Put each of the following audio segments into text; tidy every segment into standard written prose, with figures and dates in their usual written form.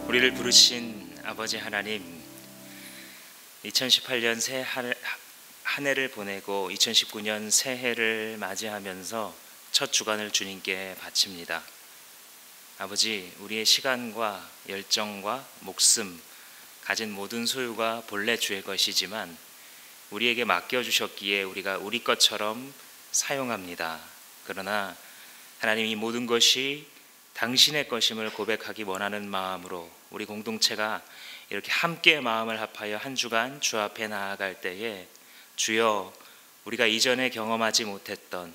우리를 부르신 아버지 하나님, 2018년 한 해를 보내고 2019년 새해를 맞이하면서 첫 주간을 주님께 바칩니다. 아버지, 우리의 시간과 열정과 목숨, 가진 모든 소유가 본래 주의 것이지만 우리에게 맡겨주셨기에 우리가 우리 것처럼 사용합니다. 그러나 하나님, 이 모든 것이 당신의 것임을 고백하기 원하는 마음으로 우리 공동체가 이렇게 함께 마음을 합하여 한 주간 주 앞에 나아갈 때에 주여, 우리가 이전에 경험하지 못했던,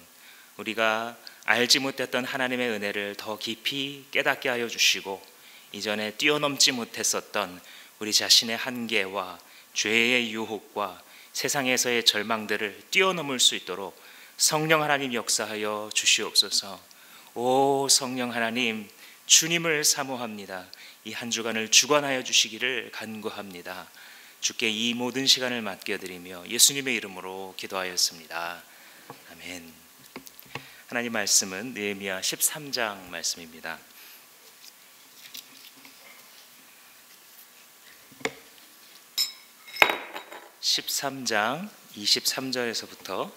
우리가 알지 못했던 하나님의 은혜를 더 깊이 깨닫게 하여 주시고, 이전에 뛰어넘지 못했었던 우리 자신의 한계와 죄의 유혹과 세상에서의 절망들을 뛰어넘을 수 있도록 성령 하나님 역사하여 주시옵소서. 오 성령 하나님, 주님을 사모합니다. 이 한 주간을 주관하여 주시기를 간구합니다. 주께 이 모든 시간을 맡겨드리며 예수님의 이름으로 기도하였습니다. 아멘. 하나님 말씀은 느헤미야 13장 말씀입니다. 13장 23절에서부터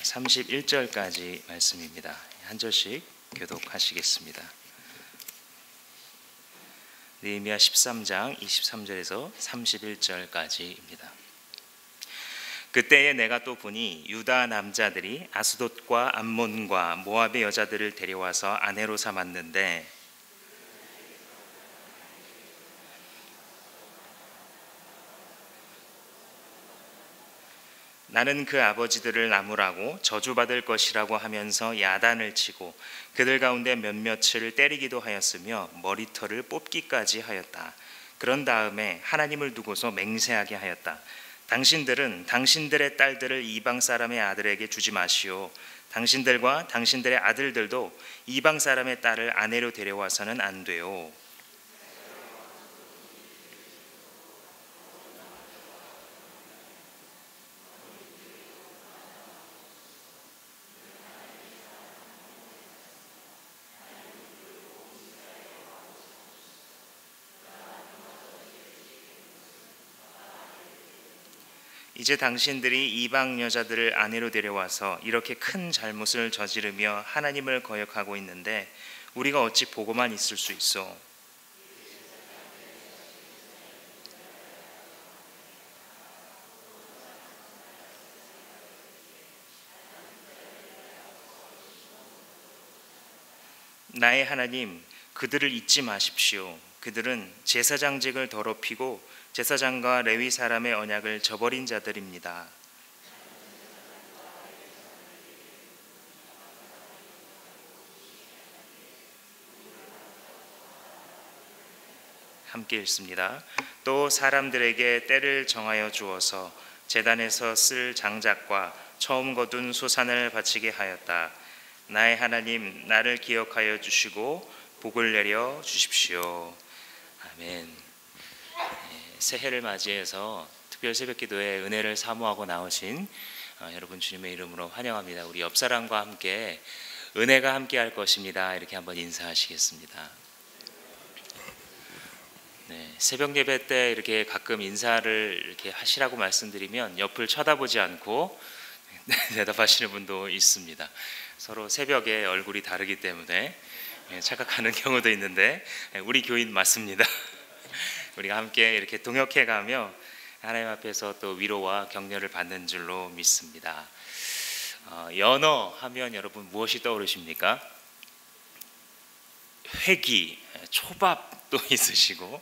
31절까지 말씀입니다. 한 절씩 교독하시겠습니다. 느헤미야 13장 23절에서 31절까지입니다. 그때에 내가 또 보니 유다 남자들이 아스돗과 암몬과 모압의 여자들을 데려와서 아내로 삼았는데 나는 그 아버지들을 나무라고 저주받을 것이라고 하면서 야단을 치고 그들 가운데 몇몇을 때리기도 하였으며 머리털을 뽑기까지 하였다. 그런 다음에 하나님을 두고서 맹세하게 하였다. 당신들은 당신들의 딸들을 이방 사람의 아들에게 주지 마시오. 당신들과 당신들의 아들들도 이방 사람의 딸을 아내로 데려와서는 안 돼요. 이제 당신들이 이방 여자들을 아내로 데려와서 이렇게 큰 잘못을 저지르며 하나님을 거역하고 있는데 우리가 어찌 보고만 있을 수 있어? 나의 하나님, 그들을 잊지 마십시오. 그들은 제사장직을 더럽히고 제사장과 레위 사람의 언약을 저버린 자들입니다. 함께 읽습니다. 또 사람들에게 때를 정하여 주어서 제단에서 쓸 장작과 처음 거둔 소산을 바치게 하였다. 나의 하나님, 나를 기억하여 주시고 복을 내려 주십시오. 아멘. 새해를 맞이해서 특별 새벽기도에 은혜를 사모하고 나오신 여러분 주님의 이름으로 환영합니다. 우리 옆사람과 함께 은혜가 함께할 것입니다. 이렇게 한번 인사하시겠습니다. 네, 새벽 예배 때 이렇게 가끔 인사를 이렇게 하시라고 말씀드리면 옆을 쳐다보지 않고 대답하시는 분도 있습니다. 서로 새벽에 얼굴이 다르기 때문에 착각하는 경우도 있는데 우리 교인 맞습니다. 우리가 함께 이렇게 동역해가며 하나님 앞에서 또 위로와 격려를 받는 줄로 믿습니다. 연어 하면 여러분 무엇이 떠오르십니까? 회기, 초밥도 있으시고,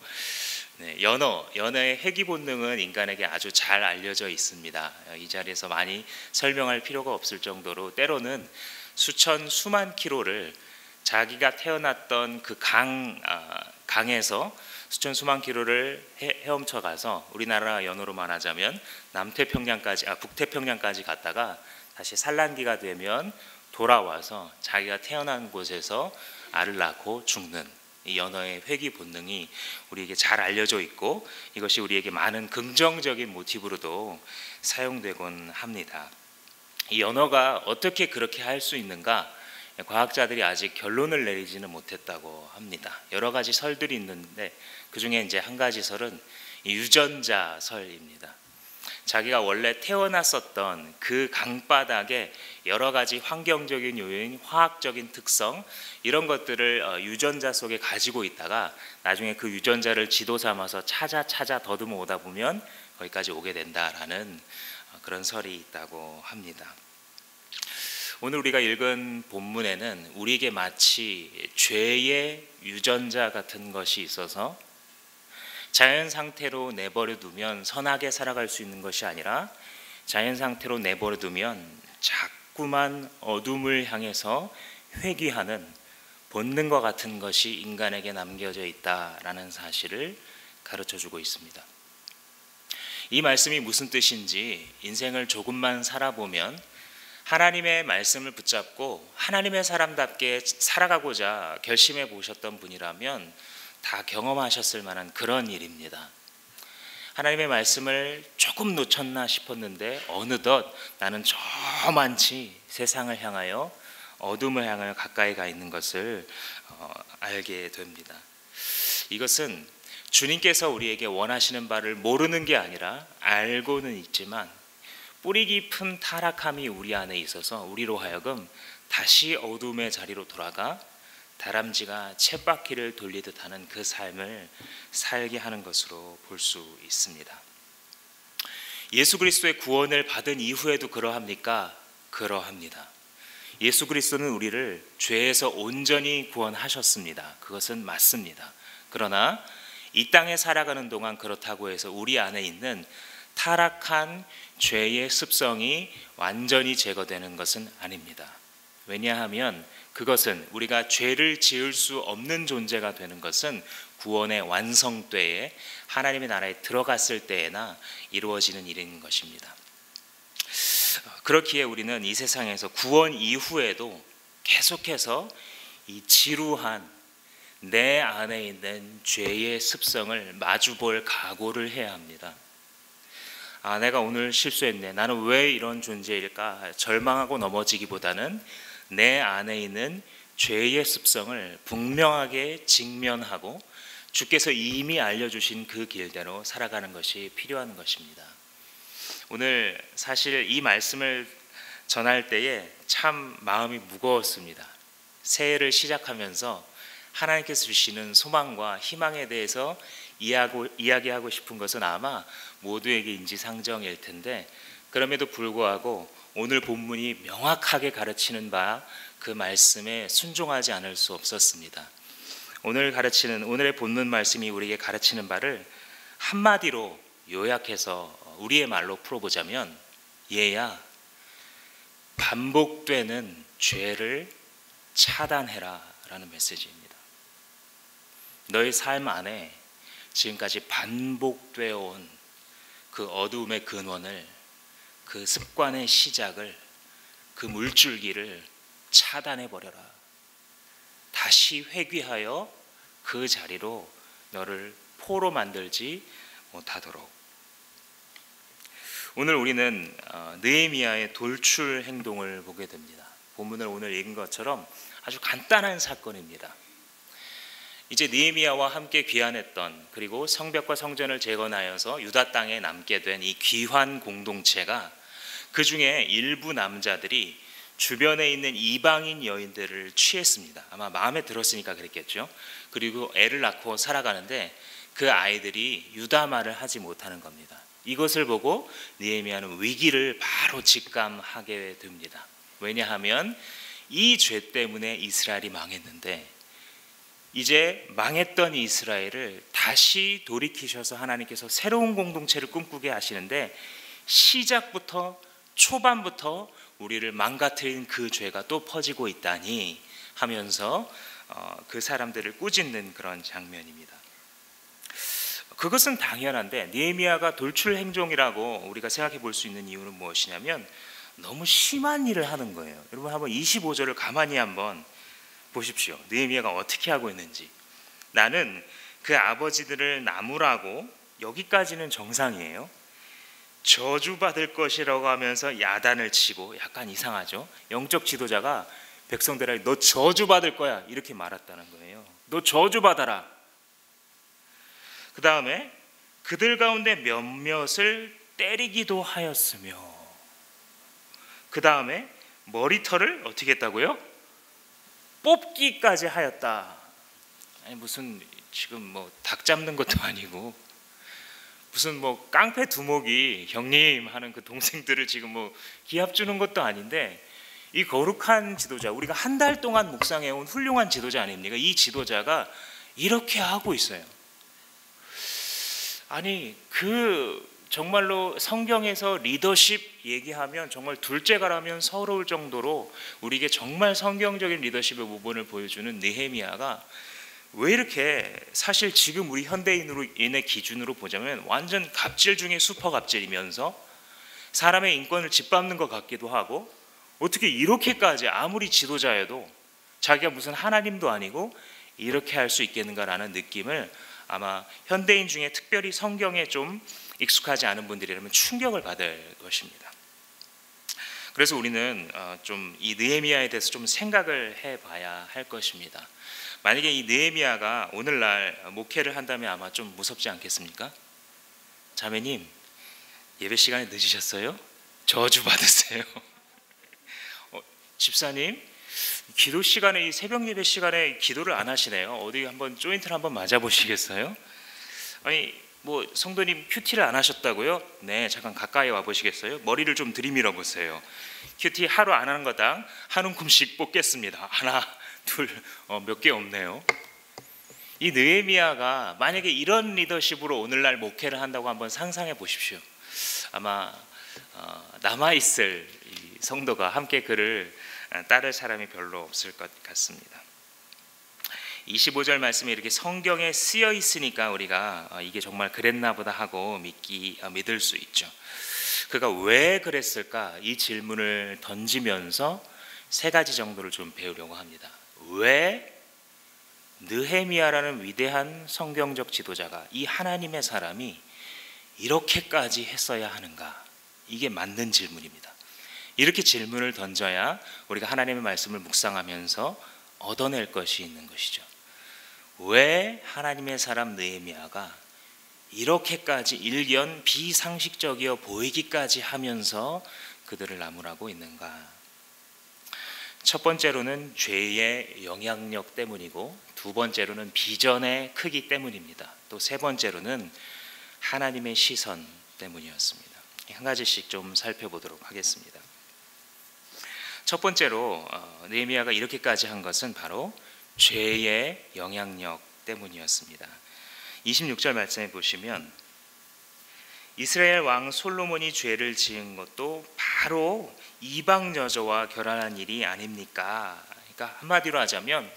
네, 연어의 회기 본능은 인간에게 아주 잘 알려져 있습니다. 이 자리에서 많이 설명할 필요가 없을 정도로 때로는 수만 킬로를 자기가 태어났던 그 강에서 수만 킬로를 헤엄쳐 가서 우리나라 연어로 말하자면 북태평양까지 갔다가 다시 산란기가 되면 돌아와서 자기가 태어난 곳에서 알을 낳고 죽는 이 연어의 회귀 본능이 우리에게 잘 알려져 있고 이것이 우리에게 많은 긍정적인 모티브로도 사용되곤 합니다. 이 연어가 어떻게 그렇게 할 수 있는가? 과학자들이 아직 결론을 내리지는 못했다고 합니다. 여러 가지 설들이 있는데 그 중에 이제 한 가지 설은 유전자 설입니다. 자기가 원래 태어났었던 그 강바닥에 여러 가지 환경적인 요인, 화학적인 특성 이런 것들을 유전자 속에 가지고 있다가 나중에 그 유전자를 지도 삼아서 찾아 더듬어 오다 보면 거기까지 오게 된다라는 그런 설이 있다고 합니다. 오늘 우리가 읽은 본문에는 우리에게 마치 죄의 유전자 같은 것이 있어서 자연 상태로 내버려 두면 선하게 살아갈 수 있는 것이 아니라 자연 상태로 내버려 두면 자꾸만 어둠을 향해서 회귀하는 본능과 같은 것이 인간에게 남겨져 있다라는 사실을 가르쳐주고 있습니다. 이 말씀이 무슨 뜻인지 인생을 조금만 살아보면 하나님의 말씀을 붙잡고 하나님의 사람답게 살아가고자 결심해 보셨던 분이라면 다 경험하셨을 만한 그런 일입니다. 하나님의 말씀을 조금 놓쳤나 싶었는데 어느덧 나는 저만치 세상을 향하여 어둠을 향하여 가까이 가 있는 것을 알게 됩니다. 이것은 주님께서 우리에게 원하시는 바를 모르는 게 아니라 알고는 있지만 뿌리 깊은 타락함이 우리 안에 있어서 우리로 하여금 다시 어둠의 자리로 돌아가 다람쥐가 쳇바퀴를 돌리듯 하는 그 삶을 살게 하는 것으로 볼 수 있습니다. 예수 그리스도의 구원을 받은 이후에도 그러합니까? 그러합니다. 예수 그리스도는 우리를 죄에서 온전히 구원하셨습니다. 그것은 맞습니다. 그러나 이 땅에 살아가는 동안 그렇다고 해서 우리 안에 있는 타락한 죄의 습성이 완전히 제거되는 것은 아닙니다. 왜냐하면 그것은 우리가 죄를 지을 수 없는 존재가 되는 것은 구원의 완성 때에 하나님의 나라에 들어갔을 때에나 이루어지는 일인 것입니다. 그렇기에 우리는 이 세상에서 구원 이후에도 계속해서 이 지루한 내 안에 있는 죄의 습성을 마주볼 각오를 해야 합니다. 내가 오늘 실수했네. 나는 왜 이런 존재일까? 절망하고 넘어지기보다는 내 안에 있는 죄의 습성을 분명하게 직면하고 주께서 이미 알려주신 그 길대로 살아가는 것이 필요한 것입니다. 오늘 사실 이 말씀을 전할 때에 참 마음이 무거웠습니다. 새해를 시작하면서 하나님께서 주시는 소망과 희망에 대해서 이야기하고 싶은 것은 아마 모두에게 인지상정일 텐데 그럼에도 불구하고 오늘 본문이 명확하게 가르치는 바 그 말씀에 순종하지 않을 수 없었습니다. 오늘의 본문 말씀이 우리에게 가르치는 바를 한마디로 요약해서 우리의 말로 풀어보자면 얘야 반복되는 죄를 차단해라 라는 메시지입니다. 너의 삶 안에 지금까지 반복되어 온 그 어두움의 근원을, 그 습관의 시작을, 그 물줄기를 차단해버려라. 다시 회귀하여 그 자리로 너를 포로 만들지 못하도록. 오늘 우리는 느헤미야의 돌출 행동을 보게 됩니다. 본문을 오늘 읽은 것처럼 아주 간단한 사건입니다. 이제 느헤미야와 함께 귀환했던 그리고 성벽과 성전을 재건하여서 유다 땅에 남게 된 이 귀환 공동체가 그 중에 일부 남자들이 주변에 있는 이방인 여인들을 취했습니다. 아마 마음에 들었으니까 그랬겠죠. 그리고 애를 낳고 살아가는데 그 아이들이 유다 말을 하지 못하는 겁니다. 이것을 보고 느헤미야는 위기를 바로 직감하게 됩니다. 왜냐하면 이 죄 때문에 이스라엘이 망했는데 이제 망했던 이스라엘을 다시 돌이키셔서 하나님께서 새로운 공동체를 꿈꾸게 하시는데 시작부터 초반부터 우리를 망가뜨린 그 죄가 또 퍼지고 있다니 하면서 그 사람들을 꾸짖는 그런 장면입니다. 그것은 당연한데 느헤미야가 돌출 행동이라고 우리가 생각해 볼 수 있는 이유는 무엇이냐면 너무 심한 일을 하는 거예요. 여러분 한번 25절을 가만히 한번 보십시오. 느헤미야가 어떻게 하고 있는지. 나는 그 아버지들을 나무라고, 여기까지는 정상이에요. 저주받을 것이라고 하면서 야단을 치고, 약간 이상하죠. 영적 지도자가 백성들에게 너 저주받을 거야 이렇게 말했다는 거예요. 너 저주받아라. 그 다음에 그들 가운데 몇몇을 때리기도 하였으며, 그 다음에 머리털을 어떻게 했다고요? 뽑기까지 하였다. 아니 무슨 지금 뭐 닭 잡는 것도 아니고 무슨 뭐 깡패 두목이 형님 하는 그 동생들을 지금 뭐 기합 주는 것도 아닌데, 이 거룩한 지도자, 우리가 한 달 동안 묵상해온 훌륭한 지도자 아닙니까? 이 지도자가 이렇게 하고 있어요. 아니 정말로 성경에서 리더십 얘기하면 정말 둘째가라면 서러울 정도로 우리에게 정말 성경적인 리더십의 부분을 보여주는 느헤미야가 왜 이렇게, 사실 지금 우리 현대인의 기준으로 보자면 완전 갑질 중에 슈퍼 갑질이면서 사람의 인권을 짓밟는 것 같기도 하고, 어떻게 이렇게까지 아무리 지도자여도 자기가 무슨 하나님도 아니고 이렇게 할 수 있겠는가라는 느낌을 아마 현대인 중에 특별히 성경에 좀 익숙하지 않은 분들이라면 충격을 받을 것입니다. 그래서 우리는 좀 이 느헤미야에 대해서 좀 생각을 해봐야 할 것입니다. 만약에 이 느헤미야가 오늘날 목회를 한다면 아마 좀 무섭지 않겠습니까? 자매님, 예배 시간에 늦으셨어요? 저주 받으세요. 집사님, 기도 시간에, 이 새벽 예배 시간에 기도를 안 하시네요. 어디 한번 조인트를 한번 맞아 보시겠어요? 아니 뭐 성도님 큐티를 안 하셨다고요? 네, 잠깐 가까이 와 보시겠어요? 머리를 좀 들이밀어 보세요. 큐티 하루 안 하는 거당 한 움큼씩 뽑겠습니다. 하나, 둘, 몇 개 없네요. 이 느헤미야가 만약에 이런 리더십으로 오늘날 목회를 한다고 한번 상상해 보십시오. 아마 남아있을 이 성도가 함께 그를 따를 사람이 별로 없을 것 같습니다. 25절 말씀에 이렇게 성경에 쓰여 있으니까 우리가 이게 정말 그랬나 보다 하고 믿을 수 있죠. 그가 왜 그랬을까? 이 질문을 던지면서 세 가지 정도를 좀 배우려고 합니다. 왜 느헤미야라는 위대한 성경적 지도자가, 이 하나님의 사람이 이렇게까지 했어야 하는가? 이게 맞는 질문입니다. 이렇게 질문을 던져야 우리가 하나님의 말씀을 묵상하면서 얻어낼 것이 있는 것이죠. 왜 하나님의 사람 느헤미야가 이렇게까지 일견 비상식적이어 보이기까지 하면서 그들을 나무라고 있는가? 첫 번째로는 죄의 영향력 때문이고, 두 번째로는 비전의 크기 때문입니다. 또 세 번째로는 하나님의 시선 때문이었습니다. 한 가지씩 좀 살펴보도록 하겠습니다. 첫 번째로 느헤미야가 이렇게까지 한 것은 바로 죄의 영향력 때문이었습니다. 26절 말씀에 보시면 이스라엘 왕 솔로몬이 죄를 지은 것도 바로 이방 여자와 결혼한 일이 아닙니까? 그러니까 한마디로 하자면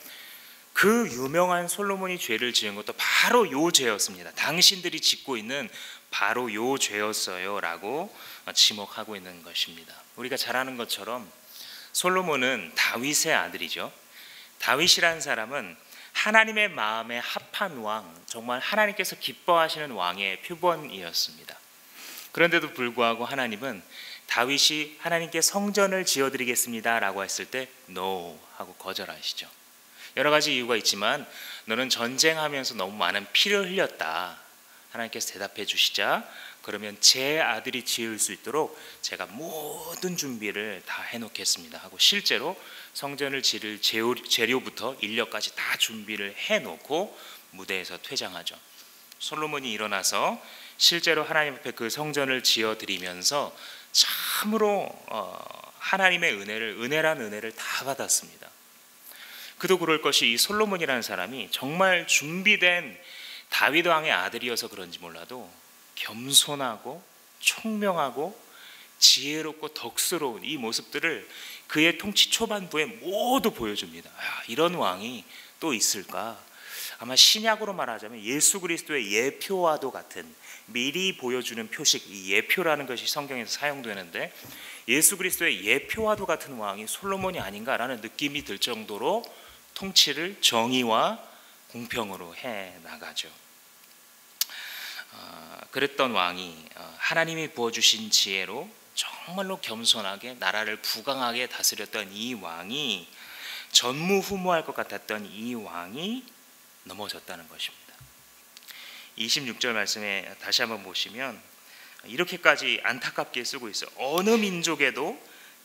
그 유명한 솔로몬이 죄를 지은 것도 바로 요 죄였습니다. 당신들이 짓고 있는 바로 요 죄였어요 라고 지목하고 있는 것입니다. 우리가 잘 아는 것처럼 솔로몬은 다윗의 아들이죠. 다윗이라는 사람은 하나님의 마음에 합한 왕, 정말 하나님께서 기뻐하시는 왕의 표본이었습니다. 그런데도 불구하고 하나님은 다윗이 하나님께 성전을 지어드리겠습니다 라고 했을 때 NO 하고 거절하시죠. 여러 가지 이유가 있지만 너는 전쟁하면서 너무 많은 피를 흘렸다. 하나님께서 대답해 주시자, 그러면 제 아들이 지을 수 있도록 제가 모든 준비를 다 해놓겠습니다 하고 실제로 성전을 지을 재료부터 인력까지 다 준비를 해놓고 무대에서 퇴장하죠. 솔로몬이 일어나서 실제로 하나님 앞에 그 성전을 지어드리면서 참으로 하나님의 은혜란 은혜를 다 받았습니다. 그도 그럴 것이 이 솔로몬이라는 사람이 정말 준비된 다윗 왕의 아들이어서 그런지 몰라도 겸손하고 총명하고 지혜롭고 덕스러운 이 모습들을 그의 통치 초반부에 모두 보여줍니다. 이런 왕이 또 있을까? 아마 신약으로 말하자면 예수 그리스도의 예표와도 같은, 미리 보여주는 표식, 이 예표라는 것이 성경에서 사용되는데 예수 그리스도의 예표와도 같은 왕이 솔로몬이 아닌가라는 느낌이 들 정도로 통치를 정의와 공평으로 해 나가죠. 그랬던 왕이 하나님이 부어주신 지혜로 정말로 겸손하게 나라를 부강하게 다스렸던 이 왕이 전무후무할 것 같았던 이 왕이 넘어졌다는 것입니다. 26절 말씀에 다시 한번 보시면 이렇게까지 안타깝게 쓰고 있어요. 어느 민족에도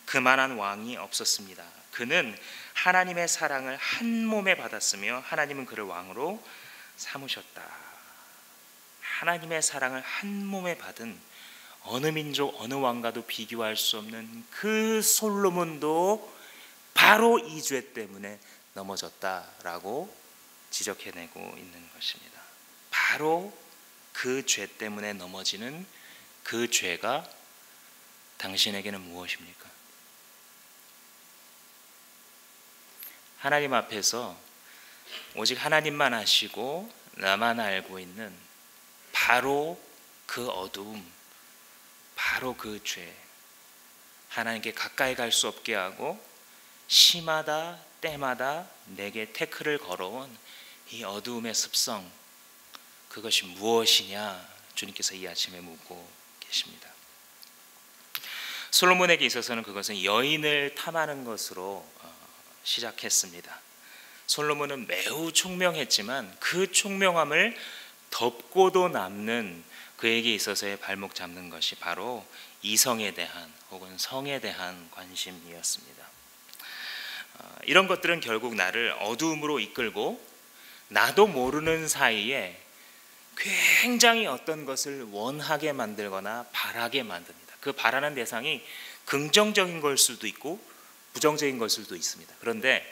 그만한 왕이 없었습니다. 그는 하나님의 사랑을 한 몸에 받았으며 하나님은 그를 왕으로 삼으셨다. 하나님의 사랑을 한 몸에 받은 어느 민족 어느 왕과도 비교할 수 없는 그 솔로몬도 바로 이 죄 때문에 넘어졌다라고 지적해내고 있는 것입니다. 바로 그 죄 때문에 넘어지는 그 죄가 당신에게는 무엇입니까? 하나님 앞에서 오직 하나님만 아시고 나만 알고 있는 바로 그 어두움, 바로 그 죄, 하나님께 가까이 갈 수 없게 하고 시마다 때마다 내게 태클을 걸어온 이 어두움의 습성, 그것이 무엇이냐 주님께서 이 아침에 묻고 계십니다. 솔로몬에게 있어서는 그것은 여인을 탐하는 것으로 시작했습니다. 솔로몬은 매우 총명했지만 그 총명함을 덮고도 남는 그에게 있어서의 발목 잡는 것이 바로 이성에 대한 혹은 성에 대한 관심이었습니다. 이런 것들은 결국 나를 어두움으로 이끌고 나도 모르는 사이에 굉장히 어떤 것을 원하게 만들거나 바라게 만듭니다. 그 바라는 대상이 긍정적인 걸 수도 있고 부정적인 걸 수도 있습니다. 그런데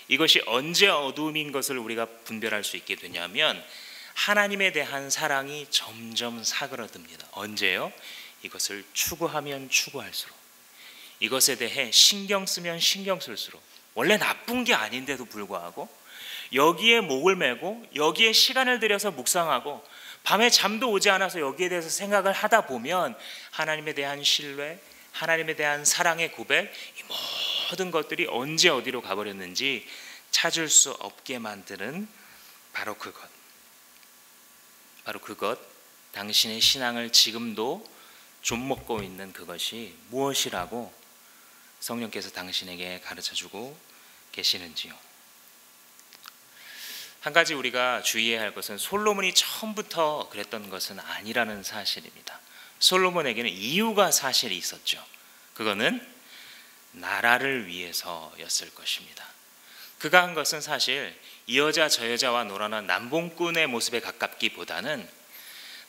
이것이 언제 어두움인 것을 우리가 분별할 수 있게 되냐면 하나님에 대한 사랑이 점점 사그러듭니다. 언제요? 이것을 추구하면 추구할수록, 이것에 대해 신경 쓰면 신경 쓸수록, 원래 나쁜 게 아닌데도 불구하고 여기에 목을 메고 여기에 시간을 들여서 묵상하고 밤에 잠도 오지 않아서 여기에 대해서 생각을 하다 보면 하나님에 대한 신뢰, 하나님에 대한 사랑의 고백, 이 모든 것들이 언제 어디로 가버렸는지 찾을 수 없게 만드는 바로 그것, 당신의 신앙을 지금도 좀먹고 있는 그것이 무엇이라고 성령께서 당신에게 가르쳐주고 계시는지요. 한 가지 우리가 주의해야 할 것은 솔로몬이 처음부터 그랬던 것은 아니라는 사실입니다. 솔로몬에게는 이유가 사실 있었죠. 그거는 나라를 위해서였을 것입니다. 그가 한 것은 사실 이 여자 저 여자와 놀아난 남봉꾼의 모습에 가깝기보다는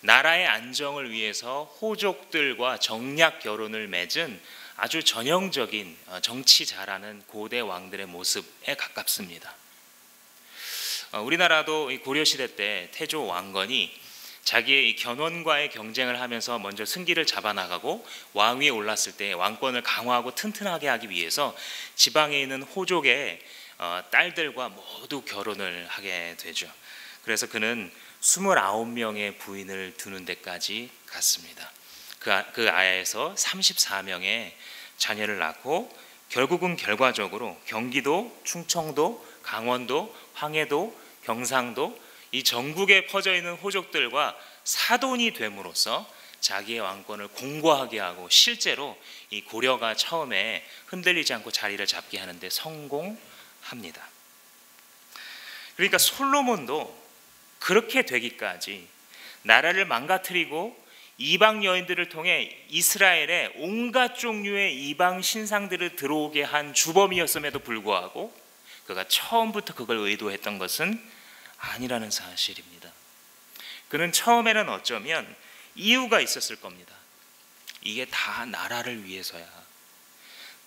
나라의 안정을 위해서 호족들과 정략 결혼을 맺은 아주 전형적인 정치 잘하는 고대 왕들의 모습에 가깝습니다. 우리나라도 고려시대 때 태조 왕건이 자기의 이 견훤과의 경쟁을 하면서 먼저 승기를 잡아나가고 왕위에 올랐을 때 왕권을 강화하고 튼튼하게 하기 위해서 지방에 있는 호족의 딸들과 모두 결혼을 하게 되죠. 그래서 그는 29명의 부인을 두는 데까지 갔습니다. 그 아야에서 34명의 자녀를 낳고 결국은 결과적으로 경기도, 충청도, 강원도, 황해도, 경상도 이 전국에 퍼져 있는 호족들과 사돈이 됨으로써 자기의 왕권을 공고하게 하고 실제로 이 고려가 처음에 흔들리지 않고 자리를 잡게 하는데 성공합니다. 그러니까 솔로몬도 그렇게 되기까지 나라를 망가뜨리고 이방 여인들을 통해 이스라엘에 온갖 종류의 이방 신상들을 들어오게 한 주범이었음에도 불구하고 그가 처음부터 그걸 의도했던 것은 아니라는 사실입니다. 그는 처음에는 어쩌면 이유가 있었을 겁니다. 이게 다 나라를 위해서야.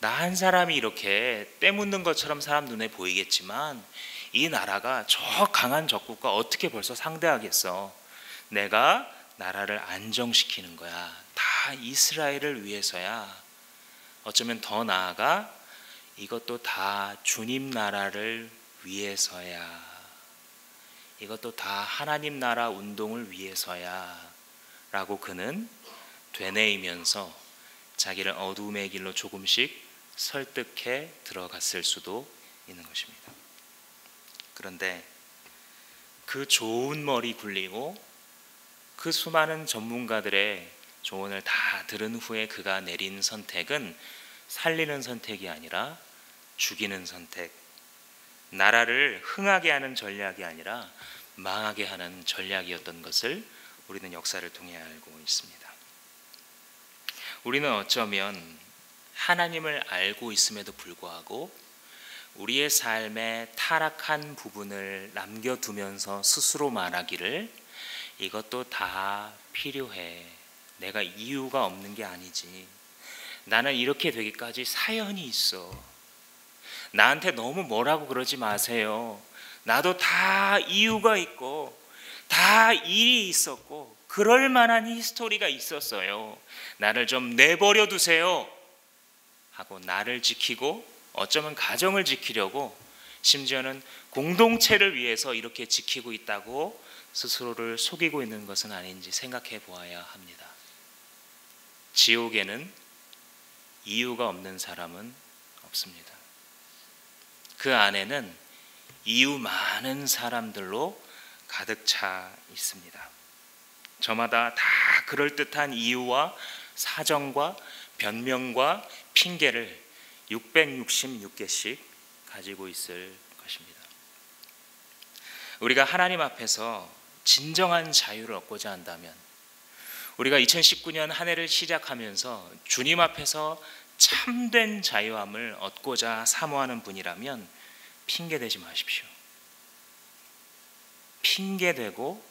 나 한 사람이 이렇게 때 묻는 것처럼 사람 눈에 보이겠지만 이 나라가 저 강한 적국과 어떻게 벌써 상대하겠어. 내가 나라를 안정시키는 거야. 다 이스라엘을 위해서야. 어쩌면 더 나아가 이것도 다 주님 나라를 위해서야. 이것도 다 하나님 나라 운동을 위해서야 라고 그는 되뇌이면서 자기를 어둠의 길로 조금씩 설득해 들어갔을 수도 있는 것입니다. 그런데 그 좋은 머리 굴리고 그 수많은 전문가들의 조언을 다 들은 후에 그가 내린 선택은 살리는 선택이 아니라 죽이는 선택, 나라를 흥하게 하는 전략이 아니라 망하게 하는 전략이었던 것을 우리는 역사를 통해 알고 있습니다. 우리는 어쩌면 하나님을 알고 있음에도 불구하고 우리의 삶의 타락한 부분을 남겨두면서 스스로 말하기를 이것도 다 필요해. 내가 이유가 없는 게 아니지. 나는 이렇게 되기까지 사연이 있어. 나한테 너무 뭐라고 그러지 마세요. 나도 다 이유가 있고 다 일이 있었고 그럴 만한 히스토리가 있었어요. 나를 좀 내버려 두세요 하고 나를 지키고 어쩌면 가정을 지키려고 심지어는 공동체를 위해서 이렇게 지키고 있다고 스스로를 속이고 있는 것은 아닌지 생각해 보아야 합니다. 지옥에는 이유가 없는 사람은 없습니다. 그 안에는 이유 많은 사람들로 가득 차 있습니다. 저마다 다 그럴듯한 이유와 사정과 변명과 핑계를 666개씩 가지고 있을 것입니다. 우리가 하나님 앞에서 진정한 자유를 얻고자 한다면, 우리가 2019년 한 해를 시작하면서 주님 앞에서 참된 자유함을 얻고자 사모하는 분이라면 핑계대지 마십시오. 핑계대고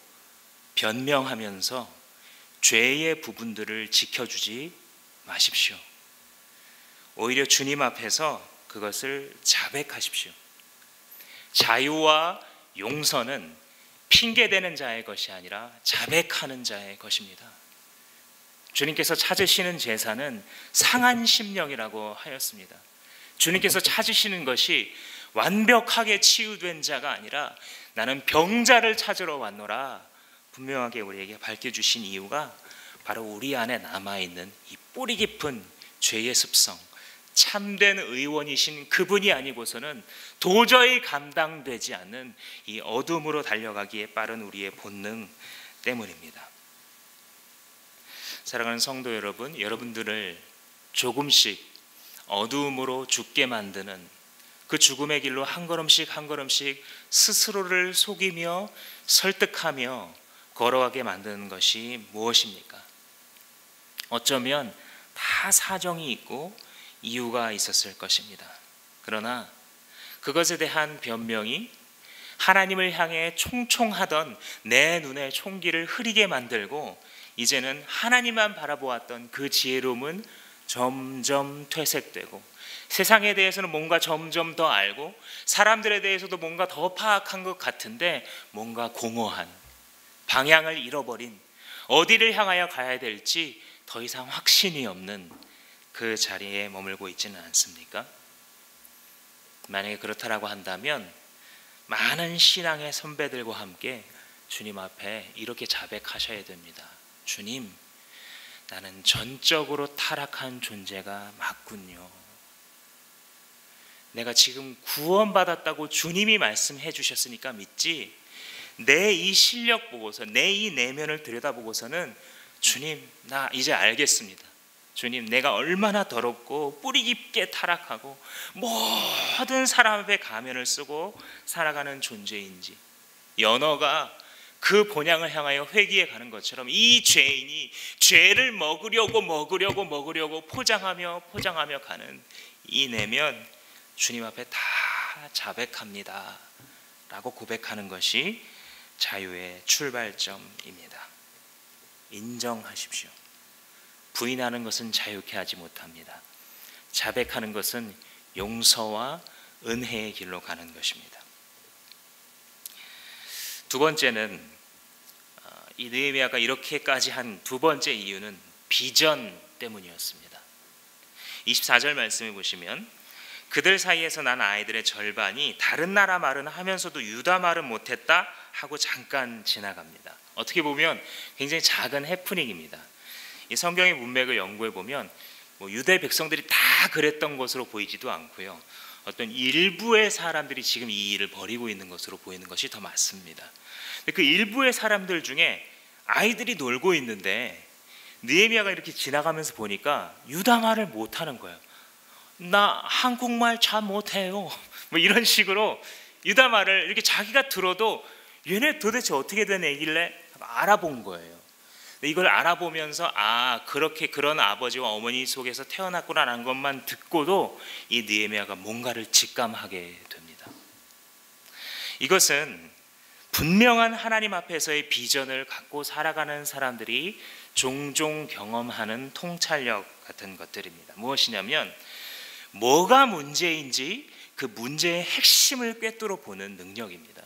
변명하면서 죄의 부분들을 지켜주지 마십시오. 오히려 주님 앞에서 그것을 자백하십시오. 자유와 용서는 핑계대는 자의 것이 아니라 자백하는 자의 것입니다. 주님께서 찾으시는 제사는 상한 심령이라고 하였습니다. 주님께서 찾으시는 것이 완벽하게 치유된 자가 아니라 나는 병자를 찾으러 왔노라 분명하게 우리에게 밝혀주신 이유가 바로 우리 안에 남아있는 이 뿌리 깊은 죄의 습성, 참된 의원이신 그분이 아니고서는 도저히 감당되지 않는 이 어둠으로 달려가기에 빠른 우리의 본능 때문입니다. 사랑하는 성도 여러분, 여러분들을 조금씩 어두움으로 죽게 만드는 그 죽음의 길로 한 걸음씩 한 걸음씩 스스로를 속이며 설득하며 걸어가게 만드는 것이 무엇입니까? 어쩌면 다 사정이 있고 이유가 있었을 것입니다. 그러나 그것에 대한 변명이 하나님을 향해 총총하던 내 눈의 총기를 흐리게 만들고 이제는 하나님만 바라보았던 그 지혜로움은 점점 퇴색되고 세상에 대해서는 뭔가 점점 더 알고 사람들에 대해서도 뭔가 더 파악한 것 같은데 뭔가 공허한, 방향을 잃어버린, 어디를 향하여 가야 될지 더 이상 확신이 없는 그 자리에 머물고 있지는 않습니까? 만약에 그렇다라고 한다면 많은 신앙의 선배들과 함께 주님 앞에 이렇게 자백하셔야 됩니다. 주님, 나는 전적으로 타락한 존재가 맞군요. 내가 지금 구원받았다고 주님이 말씀해 주셨으니까 믿지, 내 이 실력 보고서, 내 이 내면을 들여다보고서는 주님, 나 이제 알겠습니다. 주님, 내가 얼마나 더럽고 뿌리 깊게 타락하고 모든 사람 앞에 가면을 쓰고 살아가는 존재인지, 연어가 그 본향을 향하여 회귀해 가는 것처럼 이 죄인이 죄를 먹으려고 포장하며 가는 이 내면 주님 앞에 다 자백합니다 라고 고백하는 것이 자유의 출발점입니다. 인정하십시오. 부인하는 것은 자유케 하지 못합니다. 자백하는 것은 용서와 은혜의 길로 가는 것입니다. 두 번째는 이 느헤미야가 이렇게까지 한 두 번째 이유는 비전 때문이었습니다. 24절 말씀해 보시면 그들 사이에서 난 아이들의 절반이 다른 나라 말은 하면서도 유다 말은 못했다 하고 잠깐 지나갑니다. 어떻게 보면 굉장히 작은 해프닝입니다. 이 성경의 문맥을 연구해 보면 유대 백성들이 다 그랬던 것으로 보이지도 않고요. 어떤 일부의 사람들이 지금 이 일을 벌이고 있는 것으로 보이는 것이 더 맞습니다. 그 일부의 사람들 중에 아이들이 놀고 있는데 느헤미야가 이렇게 지나가면서 보니까 유다 말을 못하는 거예요. 나 한국말 잘 못해요. 이런 식으로 유다 말을 이렇게 자기가 들어도 얘네 도대체 어떻게 된 애길래 알아본 거예요. 이걸 알아보면서 그렇게 그런 아버지와 어머니 속에서 태어났구나라는 것만 듣고도 이 느헤미야가 뭔가를 직감하게 됩니다. 이것은 분명한 하나님 앞에서의 비전을 갖고 살아가는 사람들이 종종 경험하는 통찰력 같은 것들입니다. 무엇이냐면 뭐가 문제인지 그 문제의 핵심을 꿰뚫어 보는 능력입니다.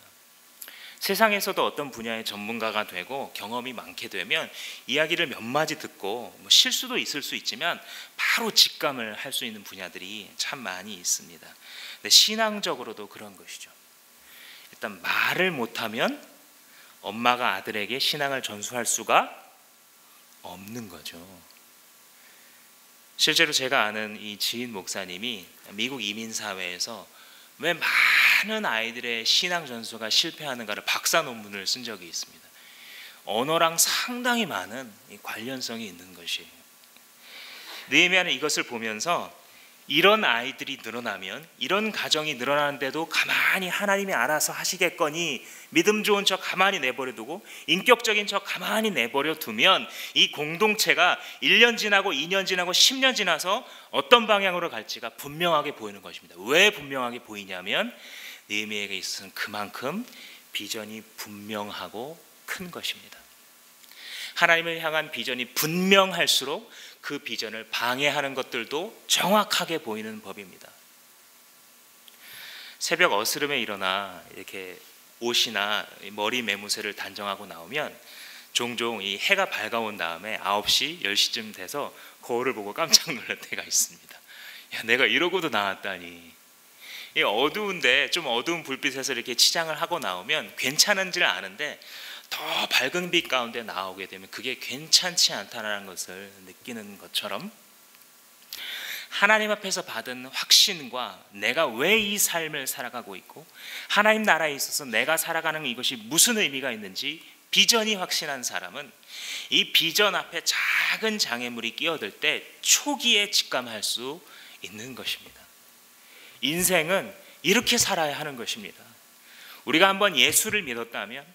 세상에서도 어떤 분야의 전문가가 되고 경험이 많게 되면 이야기를 몇 마디 듣고 실수도 있을 수 있지만 바로 직감을 할 수 있는 분야들이 참 많이 있습니다. 근데 신앙적으로도 그런 것이죠. 일단 말을 못하면 엄마가 아들에게 신앙을 전수할 수가 없는 거죠. 실제로 제가 아는 이 지인 목사님이 미국 이민사회에서 왜 많은 아이들의 신앙 전수가 실패하는가를 박사 논문을 쓴 적이 있습니다. 언어랑 상당히 많은 관련성이 있는 것이에요. 느헤미야는 이것을 보면서 이런 아이들이 늘어나면, 이런 가정이 늘어나는데도 가만히 하나님이 알아서 하시겠거니 믿음 좋은 척 가만히 내버려 두고 인격적인 척 가만히 내버려 두면 이 공동체가 1년 지나고 2년 지나고 10년 지나서 어떤 방향으로 갈지가 분명하게 보이는 것입니다. 왜 분명하게 보이냐면 느헤미야에게 있어서는 그만큼 비전이 분명하고 큰 것입니다. 하나님을 향한 비전이 분명할수록 그 비전을 방해하는 것들도 정확하게 보이는 법입니다. 새벽 어스름에 일어나 이렇게 옷이나 머리 매무새를 단정하고 나오면 종종 이 해가 밝아온 다음에 9시, 10시쯤 돼서 거울을 보고 깜짝 놀랄 때가 있습니다. 야, 내가 이러고도 나왔다니. 이 어두운데 좀 어두운 불빛에서 이렇게 치장을 하고 나오면 괜찮은 줄 아는데 더 밝은 빛 가운데 나오게 되면 그게 괜찮지 않다는 것을 느끼는 것처럼 하나님 앞에서 받은 확신과 내가 왜 이 삶을 살아가고 있고 하나님 나라에 있어서 내가 살아가는 이것이 무슨 의미가 있는지 비전이 확신한 사람은 이 비전 앞에 작은 장애물이 끼어들 때 초기에 직감할 수 있는 것입니다. 인생은 이렇게 살아야 하는 것입니다. 우리가 한번 예수를 믿었다면,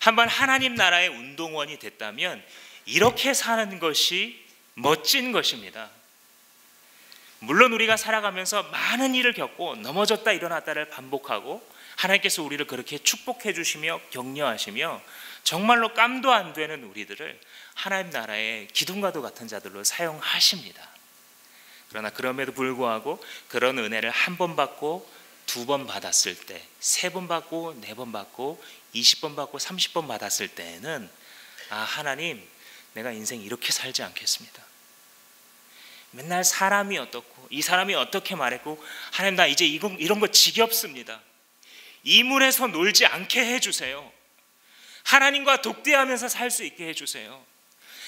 한번 하나님 나라의 운동원이 됐다면 이렇게 사는 것이 멋진 것입니다. 물론 우리가 살아가면서 많은 일을 겪고 넘어졌다 일어났다를 반복하고 하나님께서 우리를 그렇게 축복해 주시며 격려하시며 정말로 깜도 안 되는 우리들을 하나님 나라의 기둥과도 같은 자들로 사용하십니다. 그러나 그럼에도 불구하고 그런 은혜를 한 번 받고 2번 받았을 때, 3번 받고 4번 받고 20번 받고 30번 받았을 때에는 하나님, 내가 인생 이렇게 살지 않겠습니다. 맨날 사람이 어떻고 이 사람이 어떻게 말했고 하나님 나 이제 이런 거 지겹습니다. 이 물에서 놀지 않게 해주세요. 하나님과 독대하면서 살 수 있게 해주세요.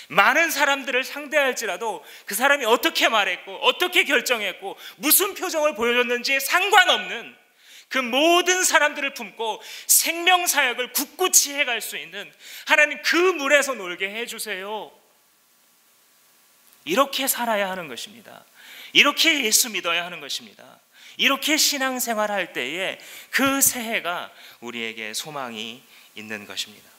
많은 사람들을 상대할지라도 그 사람이 어떻게 말했고 어떻게 결정했고 무슨 표정을 보여줬는지에 상관없는 그 모든 사람들을 품고 생명사역을 굳굳이 해갈 수 있는 하나님 그 물에서 놀게 해주세요. 이렇게 살아야 하는 것입니다. 이렇게 예수 믿어야 하는 것입니다. 이렇게 신앙생활할 때에 그 새해가 우리에게 소망이 있는 것입니다.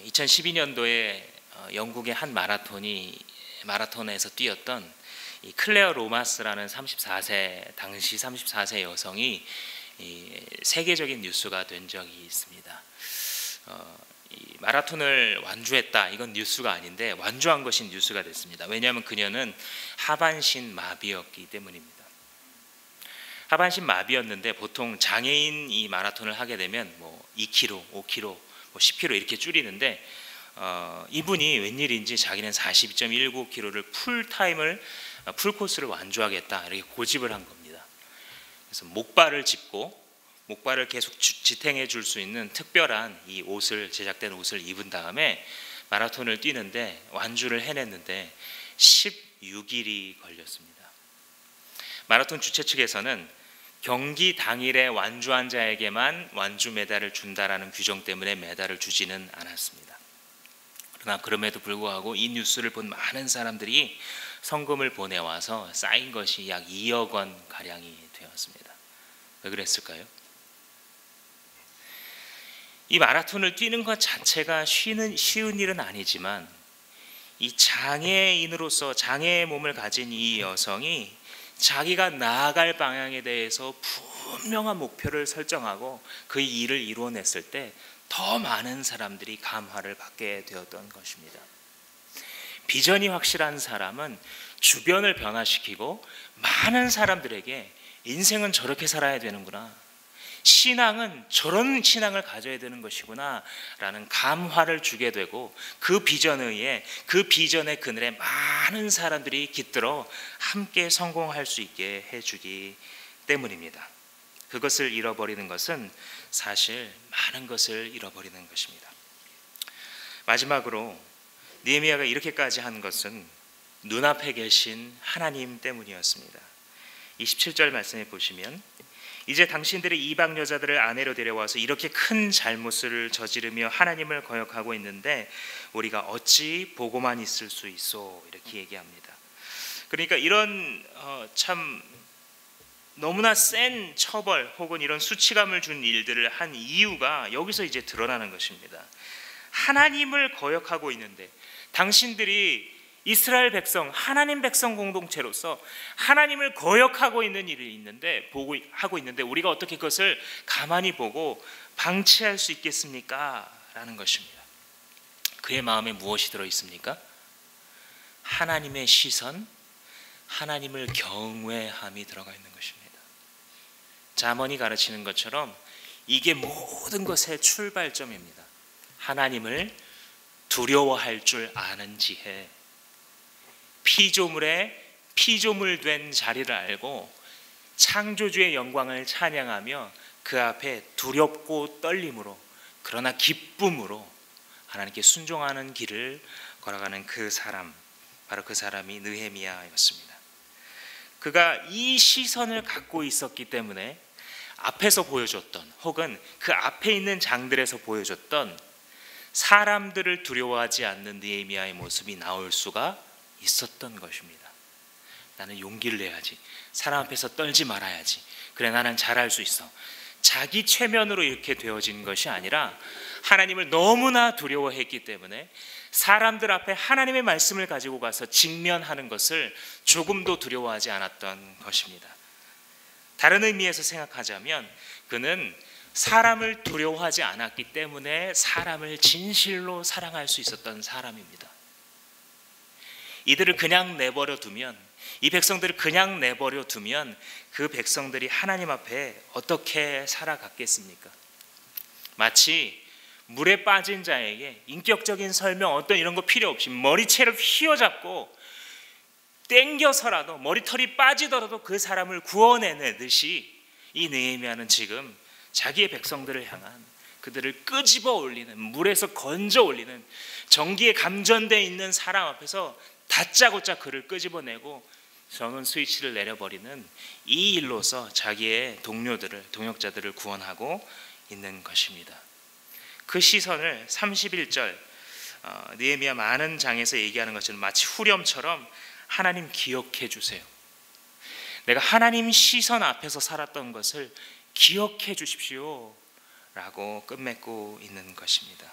2012년도에 영국의 한 마라톤에서 뛰었던 이 클레어 로마스라는 34세 당시 34세 여성이 세계적인 뉴스가 된 적이 있습니다. 이 마라톤을 완주했다 이건 뉴스가 아닌데 완주한 것이 뉴스가 됐습니다. 왜냐하면 그녀는 하반신 마비였기 때문입니다. 하반신 마비였는데 보통 장애인 이 마라톤을 하게 되면 2km, 5km, 10km 이렇게 줄이는데 이분이 웬일인지 자기는 42.19km를 풀코스를 완주하겠다 이렇게 고집을 한 겁니다. 그래서 목발을 짚고 목발을 계속 지탱해 줄 수 있는 특별한 이 옷을 제작된 옷을 입은 다음에 마라톤을 뛰는데 완주를 해냈는데 16일이 걸렸습니다. 마라톤 주최 측에서는 경기 당일에 완주한 자에게만 완주 메달을 준다라는 규정 때문에 메달을 주지는 않았습니다. 그러나 그럼에도 불구하고 이 뉴스를 본 많은 사람들이 성금을 보내와서 쌓인 것이 약 2억 원 가량이 되었습니다. 왜 그랬을까요? 이 마라톤을 뛰는 것 자체가 쉬운 일은 아니지만 이 장애인으로서 장애의 몸을 가진 이 여성이 자기가 나아갈 방향에 대해서 분명한 목표를 설정하고 그 일을 이루어냈을 때 더 많은 사람들이 감화를 받게 되었던 것입니다. 비전이 확실한 사람은 주변을 변화시키고 많은 사람들에게 인생은 저렇게 살아야 되는구나, 신앙은 저런 신앙을 가져야 되는 것이구나 라는 감화를 주게 되고, 그 비전에 의해 그 비전의 그늘에 많은 사람들이 깃들어 함께 성공할 수 있게 해주기 때문입니다. 그것을 잃어버리는 것은 사실 많은 것을 잃어버리는 것입니다. 마지막으로 느헤미야가 이렇게까지 한 것은 눈앞에 계신 하나님 때문이었습니다. 27절 말씀에 보시면, 이제 당신들의 이방 여자들을 아내로 데려와서 이렇게 큰 잘못을 저지르며 하나님을 거역하고 있는데 우리가 어찌 보고만 있을 수 있소, 이렇게 얘기합니다. 그러니까 이런 참 너무나 센 처벌 혹은 이런 수치감을 준 일들을 한 이유가 여기서 이제 드러나는 것입니다. 하나님을 거역하고 있는데, 당신들이 이스라엘 백성, 하나님 백성 공동체로서 하나님을 거역하고 있는 일이 있는데, 하고 있는데 우리가 어떻게 그것을 가만히 보고 방치할 수 있겠습니까? 라는 것입니다. 그의 마음에 무엇이 들어 있습니까? 하나님의 시선, 하나님을 경외함이 들어가 있는 것입니다. 잠언이 가르치는 것처럼 이게 모든 것의 출발점입니다. 하나님을 두려워할 줄 아는 지혜, 피조물에 피조물 된 자리를 알고 창조주의 영광을 찬양하며 그 앞에 두렵고 떨림으로, 그러나 기쁨으로 하나님께 순종하는 길을 걸어가는 그 사람, 바로 그 사람이 느헤미야였습니다. 그가 이 시선을 갖고 있었기 때문에 앞에서 보여줬던, 혹은 그 앞에 있는 장들에서 보여줬던 사람들을 두려워하지 않는 느헤미야의 모습이 나올 수가 있었던 것입니다. 나는 용기를 내야지, 사람 앞에서 떨지 말아야지, 그래 나는 잘할 수 있어. 자기 최면으로 이렇게 되어진 것이 아니라 하나님을 너무나 두려워했기 때문에 사람들 앞에 하나님의 말씀을 가지고 가서 직면하는 것을 조금도 두려워하지 않았던 것입니다. 다른 의미에서 생각하자면 그는 사람을 두려워하지 않았기 때문에 사람을 진실로 사랑할 수 있었던 사람입니다. 이들을 그냥 내버려 두면, 이 백성들을 그냥 내버려 두면 그 백성들이 하나님 앞에 어떻게 살아갔겠습니까? 마치 물에 빠진 자에게 인격적인 설명 어떤 이런 거 필요 없이 머리채를 휘어잡고 땡겨서라도 머리털이 빠지더라도 그 사람을 구원해내듯이 이 느헤미야는 지금 자기의 백성들을 향한, 그들을 끄집어 올리는, 물에서 건져 올리는, 전기에 감전되어 있는 사람 앞에서 다짜고짜 그를 끄집어내고 전원 스위치를 내려버리는 이 일로서 자기의 동역자들을 구원하고 있는 것입니다. 그 시선을 31절 느헤미야 많은 장에서 얘기하는 것처럼 마치 후렴처럼 하나님 기억해 주세요. 내가 하나님 시선 앞에서 살았던 것을 기억해 주십시오 라고 끝맺고 있는 것입니다.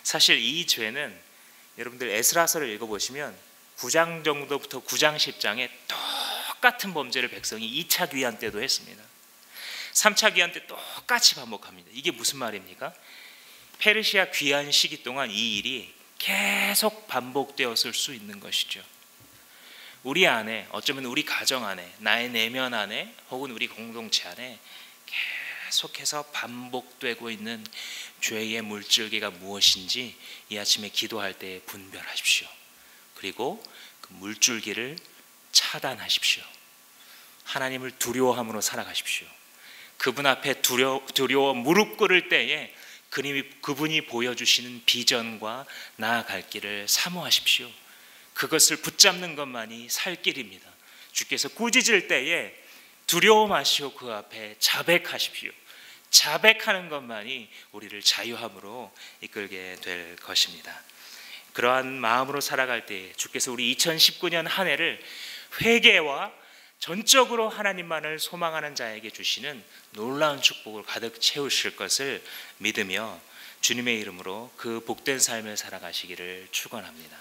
사실 이 죄는 여러분들 에스라서를 읽어보시면 9장 정도부터 9장 10장에 똑같은 범죄를 백성이 2차 귀환 때도 했습니다. 3차 귀환 때 똑같이 반복합니다. 이게 무슨 말입니까? 페르시아 귀환 시기 동안 이 일이 계속 반복되었을 수 있는 것이죠. 우리 안에, 어쩌면 우리 가정 안에, 나의 내면 안에, 혹은 우리 공동체 안에 계속해서 반복되고 있는 죄의 물줄기가 무엇인지 이 아침에 기도할 때 분별하십시오. 그리고 그 물줄기를 차단하십시오. 하나님을 두려워함으로 살아가십시오. 그분 앞에 두려워 무릎 꿇을 때에 그분이 보여주시는 비전과 나아갈 길을 사모하십시오. 그것을 붙잡는 것만이 살 길입니다. 주께서 꾸짖을 때에 두려워 마시고 그 앞에 자백하십시오. 자백하는 것만이 우리를 자유함으로 이끌게 될 것입니다. 그러한 마음으로 살아갈 때 주께서 우리 2019년 한 해를 회개와 전적으로 하나님만을 소망하는 자에게 주시는 놀라운 축복을 가득 채우실 것을 믿으며 주님의 이름으로 그 복된 삶을 살아가시기를 축원합니다.